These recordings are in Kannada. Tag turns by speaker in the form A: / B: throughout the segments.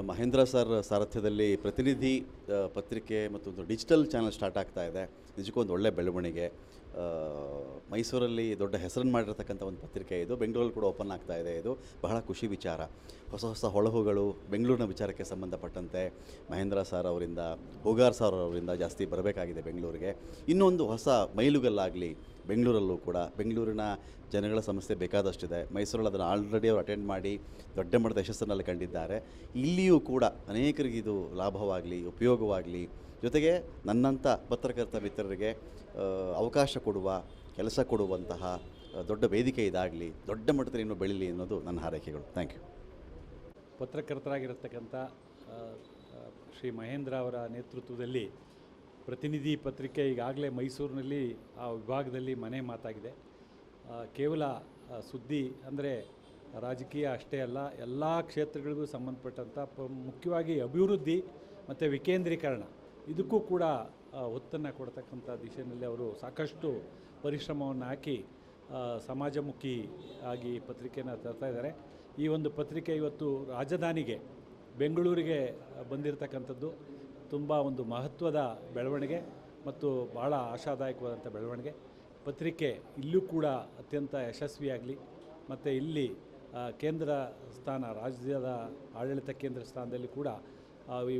A: ಮಹೇಂದ್ರ ಸರ್ ಸಾರಥ್ಯದಲ್ಲಿ ಪ್ರತಿನಿಧಿ ಪತ್ರಿಕೆ ಮತ್ತು ಒಂದು ಡಿಜಿಟಲ್ ಚಾನಲ್ ಸ್ಟಾರ್ಟ್ ಆಗ್ತಾ ಇದೆ. ನಿಜಕ್ಕೂ ಒಂದು ಒಳ್ಳೆಯ ಬೆಳವಣಿಗೆ. ಮೈಸೂರಲ್ಲಿ ದೊಡ್ಡ ಹೆಸರನ್ನು ಮಾಡಿರ್ತಕ್ಕಂಥ ಒಂದು ಪತ್ರಿಕೆ ಇದು. ಬೆಂಗಳೂರಲ್ಲಿ ಕೂಡ ಓಪನ್ ಆಗ್ತಾ ಇದೆ. ಇದು ಬಹಳ ಖುಷಿ ವಿಚಾರ. ಹೊಸ ಹೊಸ ಹೊಳಹುಗಳು ಬೆಂಗಳೂರಿನ ವಿಚಾರಕ್ಕೆ ಸಂಬಂಧಪಟ್ಟಂತೆ ಮಹೇಂದ್ರ ಸರ್ ಅವರಿಂದ, ಹೋಗಾರ್ ಸರ್ ಅವರಿಂದ ಜಾಸ್ತಿ ಬರಬೇಕಾಗಿದೆ ಬೆಂಗಳೂರಿಗೆ. ಇನ್ನೊಂದು ಹೊಸ ಮೈಲುಗಲ್ಲಾಗಲಿ ಬೆಂಗಳೂರಲ್ಲೂ ಕೂಡ. ಬೆಂಗಳೂರಿನ ಜನಗಳ ಸಮಸ್ಯೆ ಬೇಕಾದಷ್ಟಿದೆ. ಮೈಸೂರಲ್ಲಿ ಅದನ್ನು ಆಲ್ರೆಡಿ ಅವರು ಅಟೆಂಡ್ ಮಾಡಿ ದೊಡ್ಡ ಮಟ್ಟದ ಯಶಸ್ಸನ್ನಲ್ಲಿ ಕಂಡಿದ್ದಾರೆ. ಇಲ್ಲಿಯೂ ಕೂಡ ಅನೇಕರಿಗೆ ಇದು ಲಾಭವಾಗಲಿ, ಉಪಯೋಗವಾಗಲಿ, ಜೊತೆಗೆ ನನ್ನಂಥ ಪತ್ರಕರ್ತ ಮಿತ್ರರಿಗೆ ಅವಕಾಶ ಕೊಡುವ, ಕೆಲಸ ಕೊಡುವಂತಹ ದೊಡ್ಡ ವೇದಿಕೆ ಇದಾಗಲಿ, ದೊಡ್ಡ ಮಟ್ಟದಲ್ಲಿ ಇನ್ನೂ ಬೆಳೀಲಿ ಅನ್ನೋದು ನನ್ನ ಹಾರೈಕೆಗಳು. Thank you.
B: ಪತ್ರಕರ್ತರಾಗಿರತಕ್ಕಂಥ ಶ್ರೀ ಮಹೇಂದ್ರ ಅವರ ನೇತೃತ್ವದಲ್ಲಿ ಪ್ರತಿನಿಧಿ ಪತ್ರಿಕೆ ಈಗಾಗಲೇ ಮೈಸೂರಿನಲ್ಲಿ ಆ ವಿಭಾಗದಲ್ಲಿ ಮನೆ ಮಾತಾಗಿದೆ. ಕೇವಲ ಸುದ್ದಿ ಅಂದರೆ ರಾಜಕೀಯ ಅಷ್ಟೇ ಅಲ್ಲ, ಎಲ್ಲ ಕ್ಷೇತ್ರಗಳಿಗೂ ಸಂಬಂಧಪಟ್ಟಂಥ ಮುಖ್ಯವಾಗಿ ಅಭಿವೃದ್ಧಿ ಮತ್ತು ವಿಕೇಂದ್ರೀಕರಣ ಇದಕ್ಕೂ ಕೂಡ ಒತ್ತನ್ನು ಕೊಡ್ತಕ್ಕಂಥ ದಿಶೆಯಲ್ಲಿ ಅವರು ಸಾಕಷ್ಟು ಪರಿಶ್ರಮವನ್ನು ಹಾಕಿ ಸಮಾಜಮುಖಿ ಆಗಿ ಪತ್ರಿಕೆಯನ್ನು ತರ್ತಾ ಇದ್ದಾರೆ. ಈ ಒಂದು ಪತ್ರಿಕೆ ಇವತ್ತು ರಾಜಧಾನಿಗೆ ಬೆಂಗಳೂರಿಗೆ ಬಂದಿರತಕ್ಕಂಥದ್ದು ತುಂಬ ಒಂದು ಮಹತ್ವದ ಬೆಳವಣಿಗೆ ಮತ್ತು ಭಾಳ ಆಶಾದಾಯಕವಾದಂಥ ಬೆಳವಣಿಗೆ. ಪತ್ರಿಕೆ ಇಲ್ಲೂ ಕೂಡ ಅತ್ಯಂತ ಯಶಸ್ವಿಯಾಗಲಿ ಮತ್ತು ಇಲ್ಲಿ ಕೇಂದ್ರ ಸ್ಥಾನ, ರಾಜ್ಯದ ಆಡಳಿತ ಕೇಂದ್ರ ಸ್ಥಾನದಲ್ಲಿ ಕೂಡ ಈ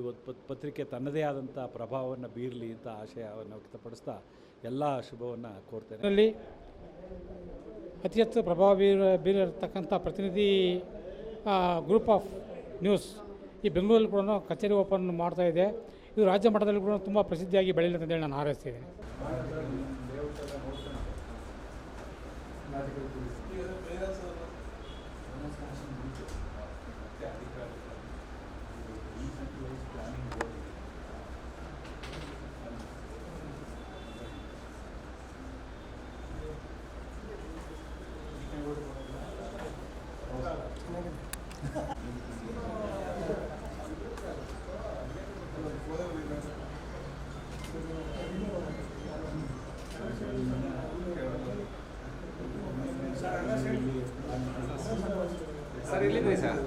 B: ಪತ್ರಿಕೆ ತನ್ನದೇ ಆದಂಥ ಪ್ರಭಾವವನ್ನು ಬೀರಲಿ ಅಂತ ಆಶಯವನ್ನು ವ್ಯಕ್ತಪಡಿಸ್ತಾ ಎಲ್ಲ ಶುಭವನ್ನು ಕೋರ್ತೇನೆ.
C: ಇದರಲ್ಲಿ ಅತಿ ಹೆಚ್ಚು ಪ್ರಭಾವ ಬೀರಿರ್ತಕ್ಕಂಥ ಪ್ರತಿನಿಧಿ ಗ್ರೂಪ್ ಆಫ್ ನ್ಯೂಸ್ ಈ ಬೆಂಗಳೂರಲ್ಲಿ ಕೂಡ ಕಚೇರಿ ಓಪನ್ ಮಾಡ್ತಾ ಇದೆ. ಇದು ರಾಜ್ಯ ಮಟ್ಟದಲ್ಲಿ ಕೂಡ ತುಂಬ ಪ್ರಸಿದ್ಧಿಯಾಗಿ ಬೆಳೆಯಲಿ ಅಂತೇಳಿ ನಾನು ಹಾರೈಸ್ತಿದ್ದೇನೆ.
D: Sir ಎಲ್ಲಿದ್ರಿ sir?